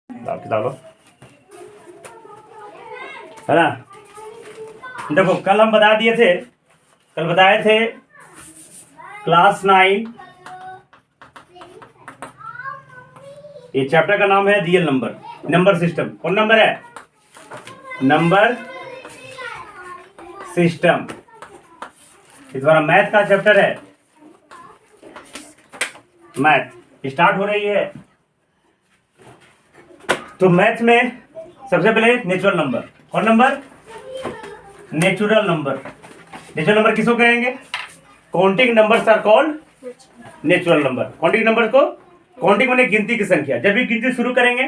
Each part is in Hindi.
किताब है ना। देखो कल हम बता दिए थे, कल बताए थे क्लास 9 ये चैप्टर का नाम है रियल नंबर, नंबर सिस्टम। कौन नंबर है? Number system. इस बार मैथ का चैप्टर है, मैथ स्टार्ट हो रही है। तो मैथ में सबसे पहले नेचुरल नंबर। कौन number? Natural number. Natural number किसको कहेंगे? Counting numbers are called natural number. Counting number को, काउंटिंग माने गिनती की संख्या। जब भी गिनती शुरू करेंगे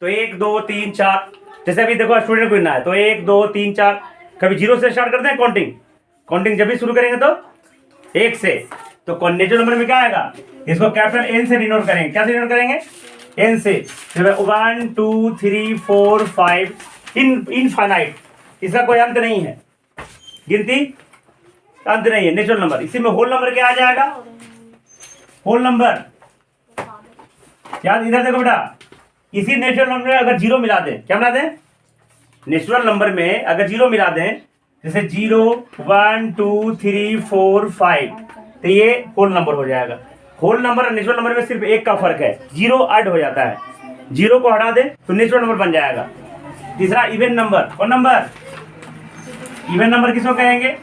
तो 1 2 3 4, जैसे अभी देखो स्टूडेंट को गिनना है तो 1 2 3 4, कभी 0 से स्टार्ट करते हैं काउंटिंग। काउंटिंग जब भी शुरू करेंगे तो 1 से। तो नेचुरल नंबर में क्या आएगा? इसको कैपिटल एन से डिनोट करेंगे। क्या से डिनोट करेंगे? एन से। 1 2 3 4 5 इनफाइनाइट, इसका कोई अंत नहीं है, गिनती अंत नहीं है नेचुरल नंबर। इसी में होल नंबर क्या आ जाएगा? Whole number. याद इधर देखो बेटा, इसी नेचुरल नंबर में अगर 0 मिला दें, क्या मिला दें? नेचुरल नंबर में अगर 0 मिला दें, जैसे 0 1 2 3 4 5, तो ये होल नंबर हो जाएगा। होल नंबर और नेचुरल नंबर में सिर्फ एक का फर्क है, 0 ऐड हो जाता है। 0 को हटा दे तो नेचुरल नंबर बन जाएगा। तीसरा इवन नंबर। कौन नंबर? इवन नंबर किसको कहेंगे?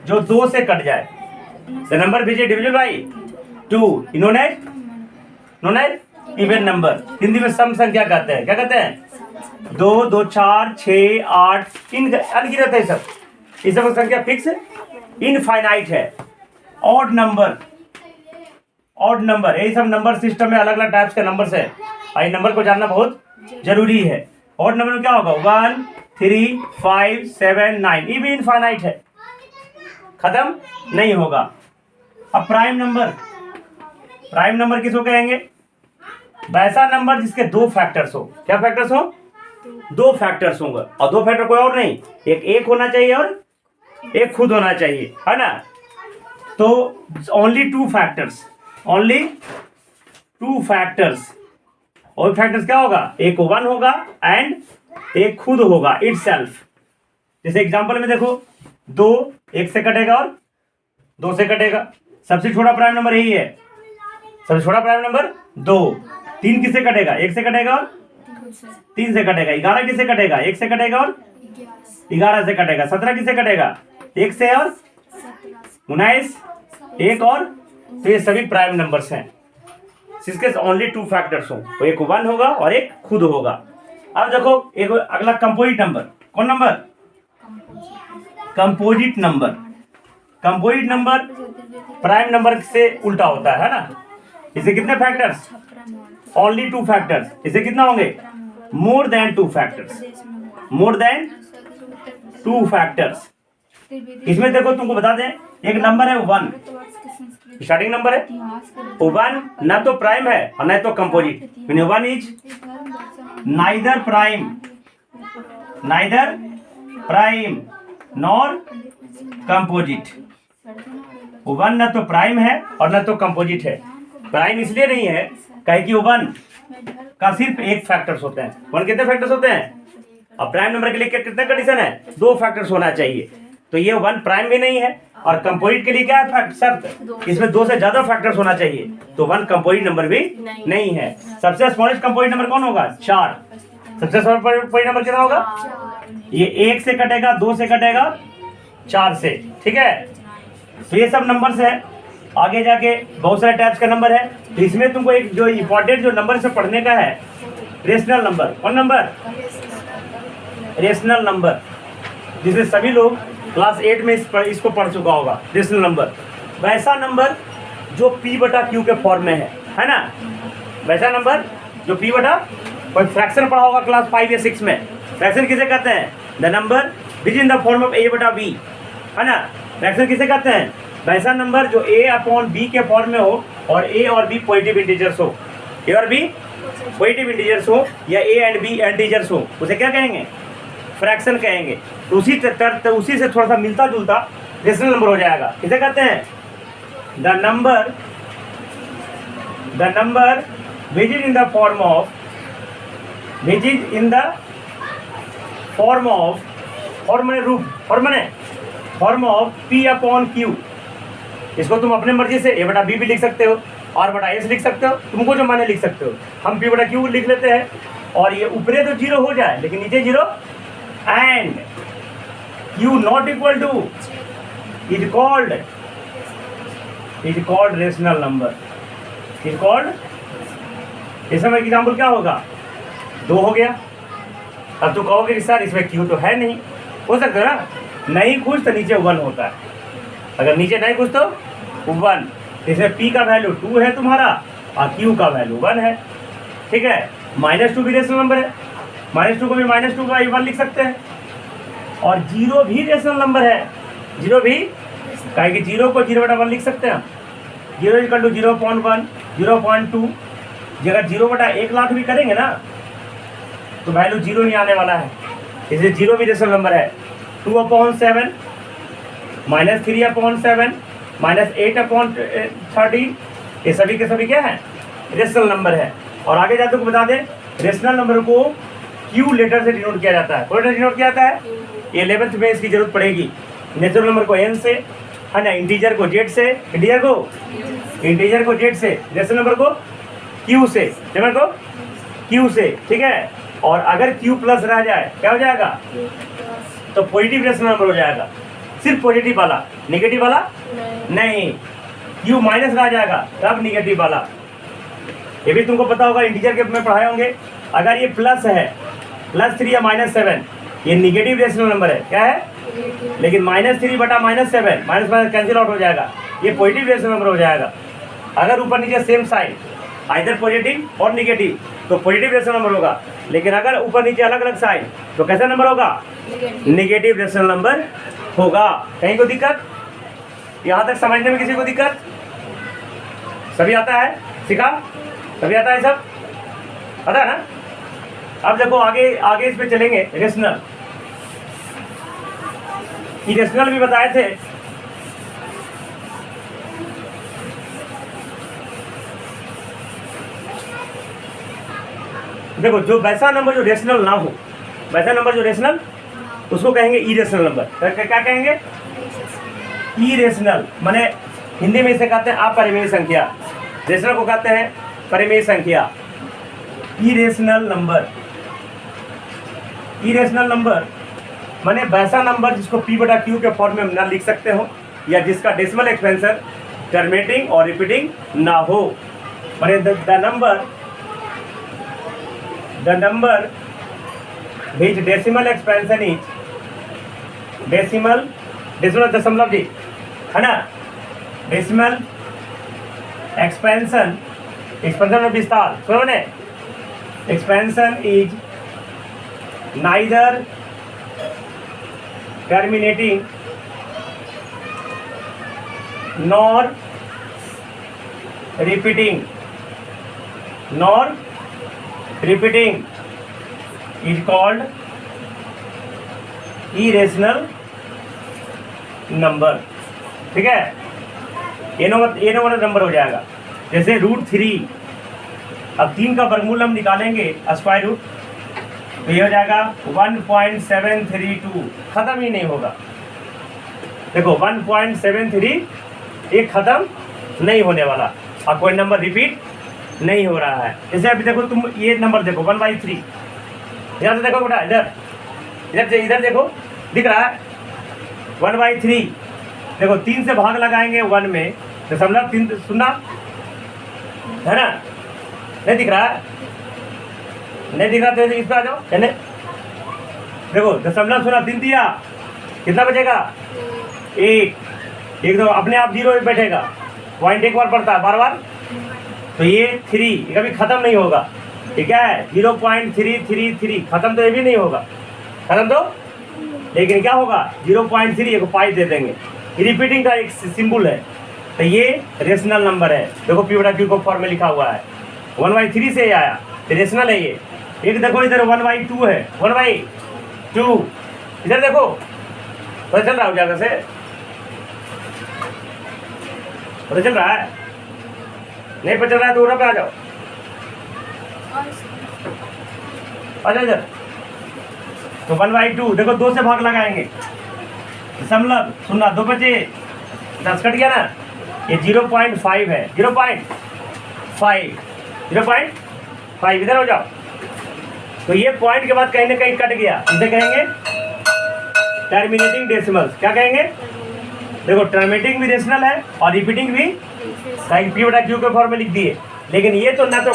जो 2 से कट जाए। The number which is divisible by 2 known as even number. Hindi में सम संख्या कहते हैं। क्या कहते हैं? 2 2 4 6 8 अनगिनत है सब। इस सब संख्या फिक्स इनफाइनाइट है। ऑड नंबर, ऑड नंबर, यही सब नंबर सिस्टम में अलग अलग टाइप्स के नंबर है। आई नंबर को जानना बहुत जरूरी है। ऑड नंबर में क्या होगा? 1 3 5 7 9, ये भी इनफाइनाइट है, खत्म नहीं होगा। अब प्राइम नंबर। प्राइम नंबर किसको कहेंगे? वैसा नंबर जिसके 2 फैक्टर्स हो। क्या फैक्टर्स हो? 2 फैक्टर्स होंगे, और 2 फैक्टर कोई और नहीं, एक होना चाहिए और एक खुद होना चाहिए, है ना। तो ओनली 2 फैक्टर्स, ओनली 2 फैक्टर्स। और फैक्टर्स क्या होगा? एक 1 होगा एंड एक खुद होगा इटसेल्फ। जैसे एग्जांपल में देखो, 2 1 से कटेगा और 2 से कटेगा। सबसे छोटा प्राइम नंबर यही है, सबसे छोटा प्राइम नंबर 2। 3 किससे कटेगा? 1 से कटेगा और 3 से कटेगा। 11 किससे कटेगा? 1 से कटेगा और 11 से कटेगा। 17 किससे कटेगा? 1 से और 19, 1 और। तो ये सभी प्राइम नंबर्स हैं जिसके ओनली 2 फैक्टर्स हो, एक 1 होगा और एक खुद होगा। अब देखो एक अगला कंपोजिट नंबर। कौन number? Composite number. Composite number prime number से उल्टा होता है ना। इसे कितने फैक्टर्स? Only 2 factors. इसे कितना होंगे? More than 2 factors, more than 2 factors. इसमें देखो तुमको बता दें, एक नंबर है 1, स्टार्टिंग नंबर है 1, ना तो प्राइम है और ना तो composite. 1 is neither prime, neither prime nor composite. 1 ना तो प्राइम है और ना तो कंपोजिट है। प्राइम इसलिए नहीं है कहे कि 1 का सिर्फ एक फैक्टर्स होते हैं। 1 कितने फैक्टर्स होते हैं? अब प्राइम नंबर के लिए कितने कंडीशन है? 2 फैक्टर्स होना चाहिए। तो ये 1 प्राइम भी नहीं है, और कंपोजिट के लिए क्या है शर्त? इसमें 2 से ज्यादा फैक्टर्स होना चाहिए। तो 1 कंपोजिट नंबर भी नहीं है। सबसे स्मॉलेस्ट कंपोजिट नंबर कौन होगा? 4। सबसे स्मॉल कंपोजिट नंबर कितना होगा? ये 1 से कटेगा, 2 से कटेगा, 4 से। ठीक है, तो ये सब नंबर्स है। आगे जाके बहुत सारे टाइप्स का नंबर है। तो इसमें तुमको एक जो इंपॉर्टेंट जो नंबर से पढ़ने का है, रेशनल नंबर। कौन नंबर? रेशनल नंबर, जिसे सभी लोग क्लास 8 में इसको पढ़ चुका होगा। रेशनल नंबर वैसा नंबर जो P/Q के फॉर्म में है ना। वैसा नंबर जो P/, कोई फ्रैक्शन पढ़ा होगा क्लास 5 या 6 में। फ्रैक्शन किसे कहते हैं? The number which in the form of A/B, है ना। फ्रैक्शन किसे कहते हैं? वैसा नंबर जो A/B के फॉर्म में हो और A और B पॉजिटिव इंटीजर्स हो, A और B पॉजिटिव इंटीजर्स हो, या A एंड B इंटीजर्स हो, उसे क्या कहेंगे? फ्रैक्शन कहेंगे। तो उसी से थोड़ा सा मिलता जुलता रेशनल नंबर हो जाएगा। किसे कहते हैं? The number which is in the form of which is in the form of form of P upon Q। इसको तुम अपने मर्जी से A बटा B भी लिख सकते हो, R बटा S लिख सकते हो, तुमको जो माने लिख सकते हो। हम P बटा Q लिख लेते हैं और ये ऊपरे तो 0 हो जाए लेकिन नीचे 0 and Q not equal two is called rational number, is called. इस समय एग्जाम्पल क्या होगा, 2 हो गया। अब तो कहोगे कि सर इसमें Q तो है नहीं, हो सकता है ना, नहीं कुछ तो नीचे 1 होता है, अगर नीचे नहीं कुछ तो 1। इसमें P का वैल्यू 2 है तुम्हारा और Q का वैल्यू 1 है, ठीक है। -2 भी रेशनल नंबर है, -2 को भी -2/1 लिख सकते हैं और 0 भी रेशनल नंबर है, 0 भी, कहें कि 0 को 0/1 लिख सकते हैं हम। 0 = 0.1 0.2, अगर 0/1 लाख भी करेंगे ना तो वैल्यू 0 ही आने वाला है, इसलिए 0 भी रेशनल नंबर है। 2/7 -3/7 -8/13, ये सभी के सभी क्या है, रेशनल नंबर है। और आगे जाते को बता दें, रेशनल नंबर को Q लेटर से डिनोट किया जाता है। कौन लेटर डिनोट किया जाता है, ये 11th में इसकी जरूरत पड़ेगी। नेचुरल नंबर को N से, है ना, इंटीजर को Z से, इंटीजर को Z से, रेशनल नंबर को Q से, नंबर को Q से, ठीक है। और अगर Q प्लस रह जाए क्या हो जाएगा, तो पॉजिटिव रेशनल नंबर हो जाएगा, सिर्फ पॉजिटिव वाला, नेगेटिव वाला नहीं। Q माइनस रह जाएगा तब नेगेटिव वाला। ये भी तुमको पता होगा, इंटीजर के में पढ़ाए होंगे। अगर ये प्लस है, +3 या -7, ये नेगेटिव रेशनल नंबर है, क्या है, लेकिन -3 बटा -7, माइनस कैंसिल आउट हो जाएगा, ये पॉजिटिव रेशनल नंबर हो जाएगा। अगर ऊपर नीचे सेम साइन, आइदर पॉजिटिव और नेगेटिव, तो पॉजिटिव रेशनल नंबर होगा। लेकिन अगर ऊपर नीचे अलग अलग साइन, तो कैसा नंबर होगा, नेगेटिव रेशनल नंबर होगा। कहीं को दिक्कत, यहाँ तक समझने में किसी को दिक्कत, सभी आता है, सीखा, सभी आता है, सब आता है ना। अब देखो आगे इस पे चलेंगे, रेशनल। इरेशनल भी बताए थे, देखो जो वैसा नंबर जो रेशनल ना हो, वैसा नंबर जो रेशनल, उसको कहेंगे इरेशनल नंबर। क्या कहेंगे, इरेशनल, माने हिंदी में इसे कहते हैं अपरिमेय संख्या, रेशनल को कहते हैं परिमेय संख्या। इरेशनल नंबर माने वैसा नंबर जिसको P बटा Q के फॉर्म में ना लिख सकते हो, या जिसका डेसिमल एक्सपेंशन टर्मिनेटिंग और रिपीटिंग ना हो। माने the number which decimal expansion is decimal दशमलव जी, है ना, डेसिमल एक्सपेंशन में विस्तार, सुनो ने, expansion is neither terminating nor repeating is called irrational number, ठीक है। ये नंबर नंबर हो जाएगा, जैसे √3, अब 3 का वर्गमूल हम निकालेंगे स्क्वायर रूट, तो ये हो जाएगा 1.732, खत्म ही नहीं होगा। देखो 1.73 ये खत्म नहीं होने वाला, और कोई नंबर रिपीट नहीं हो रहा है। जैसे अभी देखो तुम ये नंबर देखो 1/3, यहाँ से देखो बेटा, इधर देखो, दिख रहा है 1/3। देखो 3 से भाग लगाएंगे 1 में, 0.3 सुनना है ना, नहीं दिख रहा है, नहीं दिख रहा तो इस पर आ जाओ, है ना, देखो 0.3 दिया, कितना बचेगा, 1 तो अपने आप 0 बैठेगा, पॉइंट एक बार पड़ता है बार बार, तो ये 3 कभी खत्म नहीं होगा, ठीक है। 0.333 खत्म तो ये भी नहीं होगा, खत्म तो, लेकिन क्या होगा 0.3 को पाई दे देंगे, रिपीटिंग का एक सिंबल है, तो ये रेशनल नंबर है। देखो P बटा Q को फॉर्म में लिखा हुआ है, 1/3 से आया, तो रेशनल है ये। एक देखो इधर 1/2 है, 1/2 इधर देखो, पता चल रहा हो जाएगा से, पता चल रहा है, नहीं पता चल रहा है तो उधर पे आ जाओ, अच्छा इधर तो 1/2 देखो 2 से भाग लगाएंगे दशमलव सुनना 2 बचे 10 कट गया ना ये 0.5 है 0.5 इधर हो जाओ तो ये पॉइंट के बाद कहीं ना कहीं कट गया इसे कहेंगे टर्मिनेटिंग डेसिमल्स क्या कहेंगे देखो टर्मिनेटिंग भी डेसिमल है और रिपीटिंग भी कहीं P/Q के फॉर्म में लिख दिए लेकिन ये तो ना तो